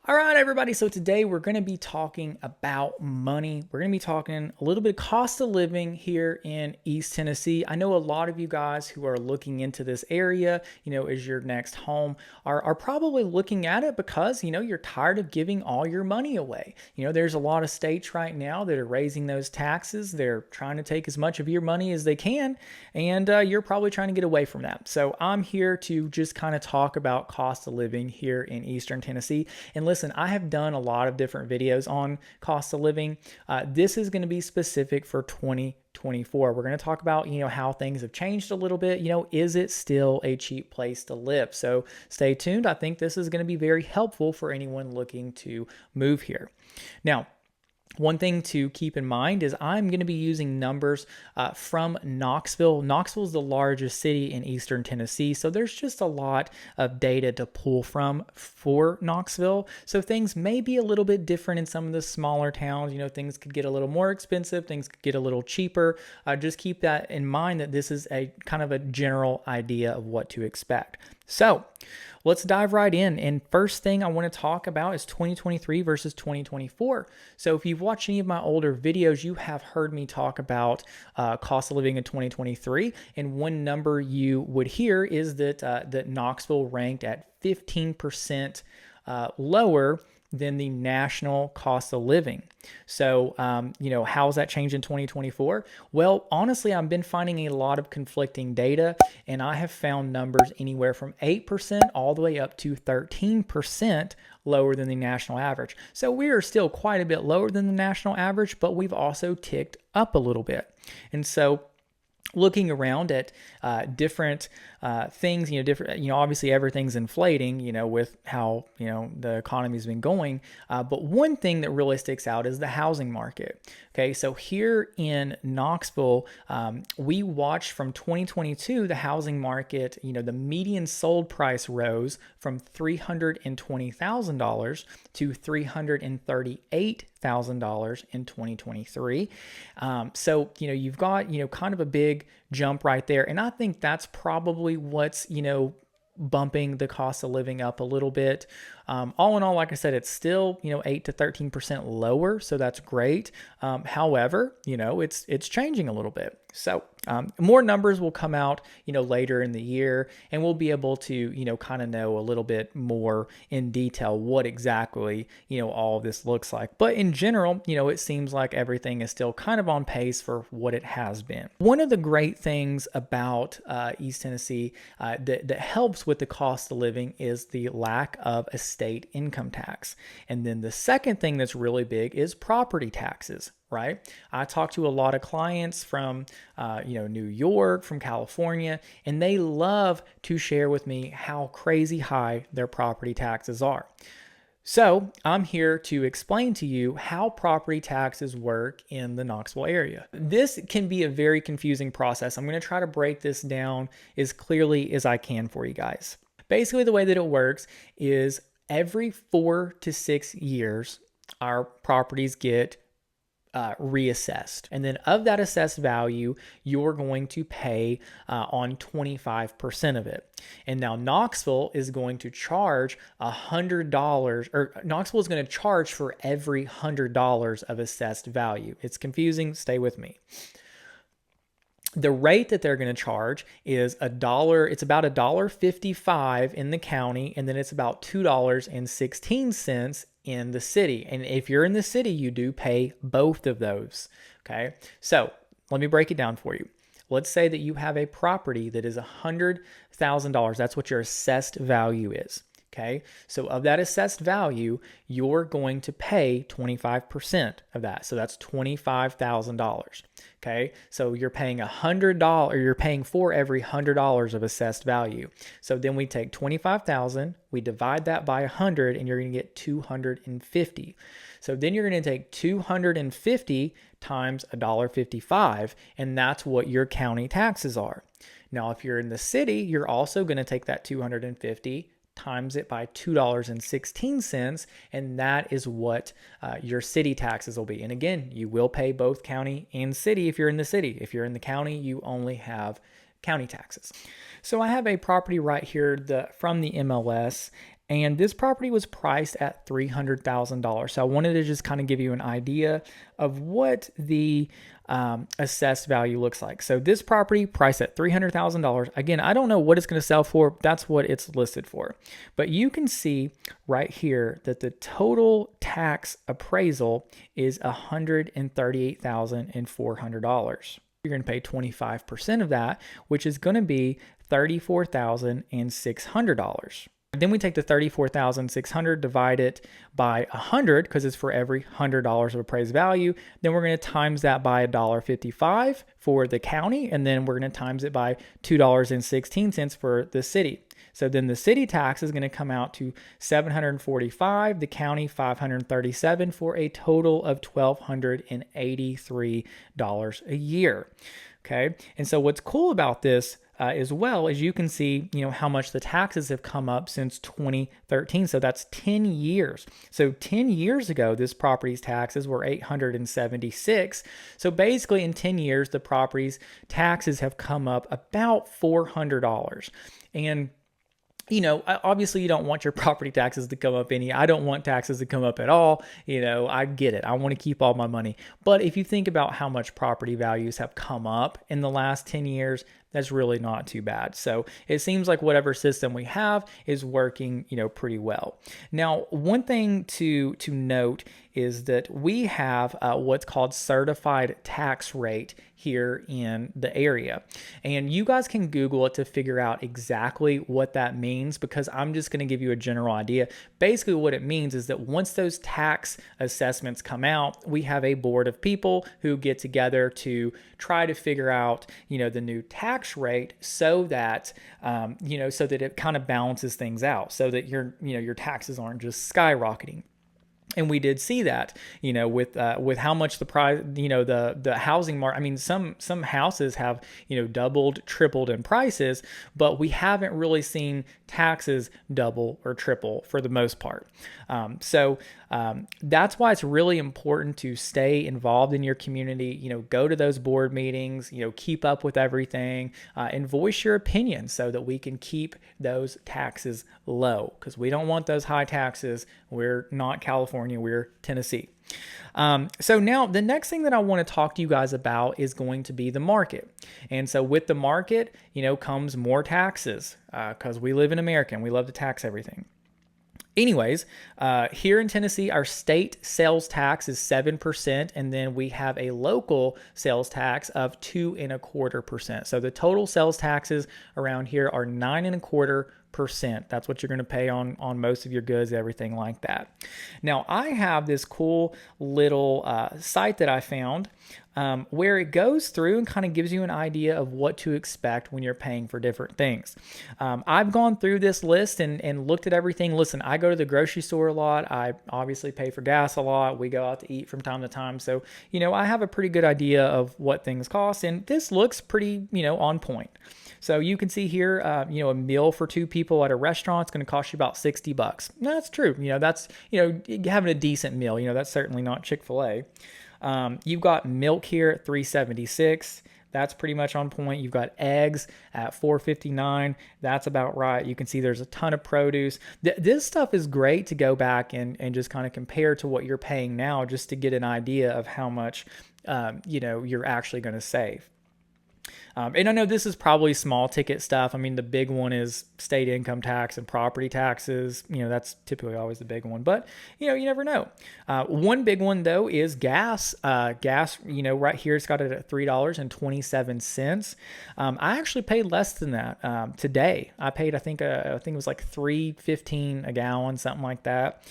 All right, everybody. So today we're going to be talking about money. We're going to be talking a little bit of cost of living here in East Tennessee. I know a lot of you guys who are looking into this area, as your next home are probably looking at it because, you're tired of giving all your money away. There's a lot of states right now that are raising those taxes. They're trying to take as much of your money as they can, and you're probably trying to get away from that. So I'm here to just kind of talk about cost of living here in Eastern Tennessee. And listen, I have done a lot of different videos on cost of living. This is going to be specific for 2024. We're going to talk about, how things have changed a little bit. Is it still a cheap place to live? So stay tuned. I think this is going to be very helpful for anyone looking to move here. Now, one thing to keep in mind is I'm going to be using numbers from Knoxville. Knoxville is the largest city in Eastern Tennessee, so there's just a lot of data to pull from for Knoxville. So things may be a little bit different in some of the smaller towns. Things could get a little more expensive, things could get a little cheaper. Just keep that in mind that this is a kind of a general idea of what to expect. So let's dive right in. And first thing I want to talk about is 2023 versus 2024. So if you've watched any of my older videos, you have heard me talk about cost of living in 2023. And one number you would hear is that Knoxville ranked at 15% lower than the national cost of living. So, how has that changed in 2024? Well, honestly, I've been finding a lot of conflicting data, and I have found numbers anywhere from 8% all the way up to 13% lower than the national average. So we are still quite a bit lower than the national average, but we've also ticked up a little bit. And so looking around at different things, obviously everything's inflating, with how, the economy's been going. But one thing that really sticks out is the housing market. Okay, so here in Knoxville, we watched from 2022, the housing market, the median sold price rose from $320,000 to $338,000 in 2023. So, you've got, kind of a big jump right there. And I think that's probably what's, bumping the cost of living up a little bit. All in all, like I said, it's still, 8 to 13% lower. So that's great. However, it's changing a little bit. So more numbers will come out, later in the year, and we'll be able to, kind of know a little bit more in detail what exactly, all of this looks like. But in general, it seems like everything is still kind of on pace for what it has been. One of the great things about East Tennessee that helps with the cost of living is the lack of estate income tax. And then the second thing that's really big is property taxes. Right? I talk to a lot of clients from, New York, from California, and they love to share with me how crazy high their property taxes are. So I'm here to explain to you how property taxes work in the Knoxville area. This can be a very confusing process. I'm going to try to break this down as clearly as I can for you guys. Basically, the way that it works is every 4 to 6 years, our properties get reassessed. And then of that assessed value, you're going to pay on 25% of it. And now Knoxville is going to charge $100, or Knoxville is going to charge for every $100 of assessed value. It's confusing. Stay with me. The rate that they're going to charge is $1. It's about $1.55 in the county, and then it's about $2.16 in the city. And if you're in the city, you do pay both of those. Okay. So let me break it down for you. Let's say that you have a property that is $100,000. That's what your assessed value is. Okay. So of that assessed value, you're going to pay 25% of that. So that's $25,000. Okay. So you're paying $100, or you're paying for every $100 of assessed value. So then we take 25,000, we divide that by 100, and you're going to get 250. So then you're going to take 250 times $1.55, and that's what your county taxes are. Now, if you're in the city, you're also going to take that 250 times it by $2.16, and that is what your city taxes will be. And again, you will pay both county and city if you're in the city. If you're in the county, you only have county taxes. So I have a property right here from the MLS, And this property was priced at $300,000. So I wanted to just kind of give you an idea of what the assessed value looks like. So this property priced at $300,000. Again, I don't know what it's going to sell for. That's what it's listed for. But you can see right here that the total tax appraisal is $138,400. You're going to pay 25% of that, which is going to be $34,600. Then we take the $34,600, divide it by 100 because it's for every $100 of appraised value. Then we're going to times that by $1.55 for the county, and then we're going to times it by $2.16 for the city. So then the city tax is going to come out to $745, the county $537, for a total of $1,283 a year. Okay, and so what's cool about this as well as you can see, how much the taxes have come up since 2013. So that's 10 years. So 10 years ago, this property's taxes were $876. So basically in 10 years, the property's taxes have come up about $400. And obviously you don't want your property taxes to come up any. I don't want taxes to come up at all. I get it. I want to keep all my money. But if you think about how much property values have come up in the last 10 years, that's really not too bad. So it seems like whatever system we have is working, pretty well. Now, one thing to note is that we have what's called certified tax rate here in the area. And you guys can Google it to figure out exactly what that means, because I'm just going to give you a general idea. Basically, what it means is that once those tax assessments come out, we have a board of people who get together to try to figure out, the new tax rate so that, so that it kind of balances things out, so that your taxes aren't just skyrocketing. And we did see that, with how much the price, the housing market. I mean, some houses have, doubled, tripled in prices, but we haven't really seen taxes double or triple for the most part. So that's why it's really important to stay involved in your community. Go to those board meetings. Keep up with everything, and voice your opinion so that we can keep those taxes low, because we don't want those high taxes. We're not California, we're Tennessee. So now the next thing that I want to talk to you guys about is going to be the market. And so with the market, comes more taxes, because we live in America and we love to tax everything. Anyways, here in Tennessee, our state sales tax is 7%, and then we have a local sales tax of 2.25%. So the total sales taxes around here are 9.25%. That's what you're going to pay on most of your goods, everything like that. Now, I have this cool little site that I found where it goes through and kind of gives you an idea of what to expect when you're paying for different things. I've gone through this list and looked at everything. Listen, I go to the grocery store a lot. I obviously pay for gas a lot. We go out to eat from time to time. So, I have a pretty good idea of what things cost, and this looks pretty, on point. So you can see here, a meal for two people at a restaurant is going to cost you about $60. No, that's true. That's, having a decent meal, that's certainly not Chick-fil-A. You've got milk here at $3.76. That's pretty much on point. You've got eggs at $4.59. That's about right. You can see there's a ton of produce. This stuff is great to go back and just kind of compare to what you're paying now, just to get an idea of how much, you're actually going to save. And I know this is probably small ticket stuff. I mean, the big one is state income tax and property taxes. That's typically always the big one, but you never know. One big one though is gas. Gas, right here, it's got it at $3.27. I actually paid less than that today. I paid, I think it was like $3.15 a gallon, something like that.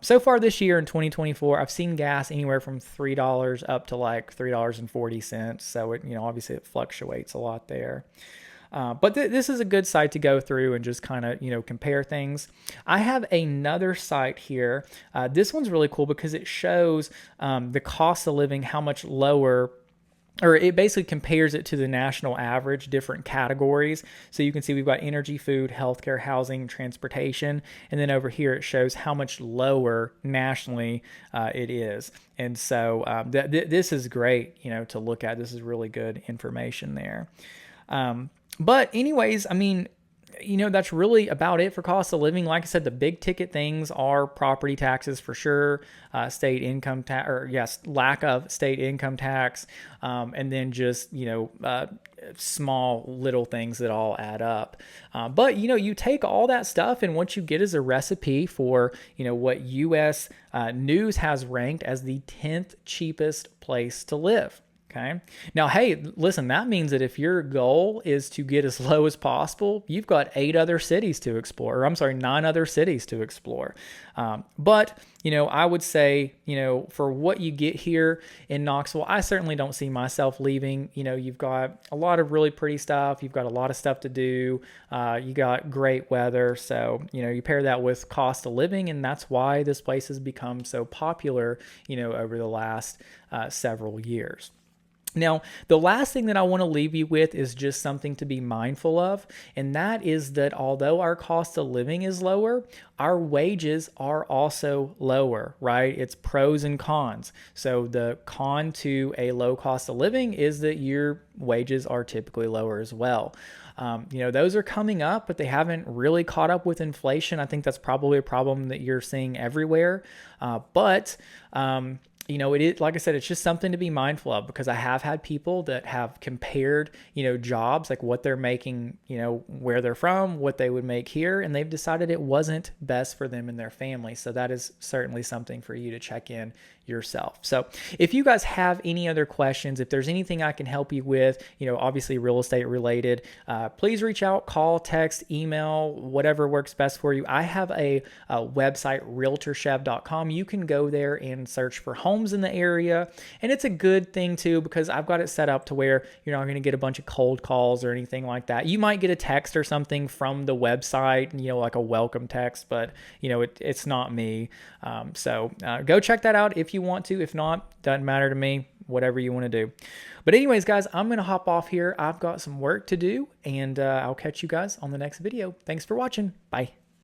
So far this year in 2024, I've seen gas anywhere from $3 up to like $3.40. So it, obviously it fluctuates a lot there. But this is a good site to go through and just kind of, compare things. I have another site here. This one's really cool because it shows the cost of living, how much lower, or it basically compares it to the national average, different categories. So you can see we've got energy, food, healthcare, housing, transportation. And then over here, it shows how much lower nationally it is. And so this is great, to look at. This is really good information there. But anyways, I mean, that's really about it for cost of living. Like I said, the big ticket things are property taxes for sure, state income tax, or yes, lack of state income tax, and then just, small little things that all add up. But, you take all that stuff, and what you get is a recipe for, what U.S. News has ranked as the 10th cheapest place to live. Okay. Now, hey, listen, that means that if your goal is to get as low as possible, you've got 9 other cities to explore. But, I would say, for what you get here in Knoxville, I certainly don't see myself leaving. You've got a lot of really pretty stuff. You've got a lot of stuff to do. You got great weather. So, you pair that with cost of living, and that's why this place has become so popular, over the last several years. Now, the last thing that I want to leave you with is just something to be mindful of, and that is that although our cost of living is lower, our wages are also lower, right? It's pros and cons. So the con to a low cost of living is that your wages are typically lower as well. Those are coming up, but they haven't really caught up with inflation. I think that's probably a problem that you're seeing everywhere. It is, like I said, it's just something to be mindful of, because I have had people that have compared, jobs, like what they're making, where they're from, what they would make here, and they've decided it wasn't best for them and their family. So that is certainly something for you to check in yourself. So if you guys have any other questions, if there's anything I can help you with, obviously real estate related, please reach out, call, text, email, whatever works best for you. I have a website, realtorchev.com. You can go there and search for homes in the area. And it's a good thing too, because I've got it set up to where you're not going to get a bunch of cold calls or anything like that. You might get a text or something from the website, like a welcome text, but it's not me. So go check that out if you want to. If not, doesn't matter to me, whatever you want to do. But anyways, guys, I'm going to hop off here. I've got some work to do, and I'll catch you guys on the next video. Thanks for watching. Bye.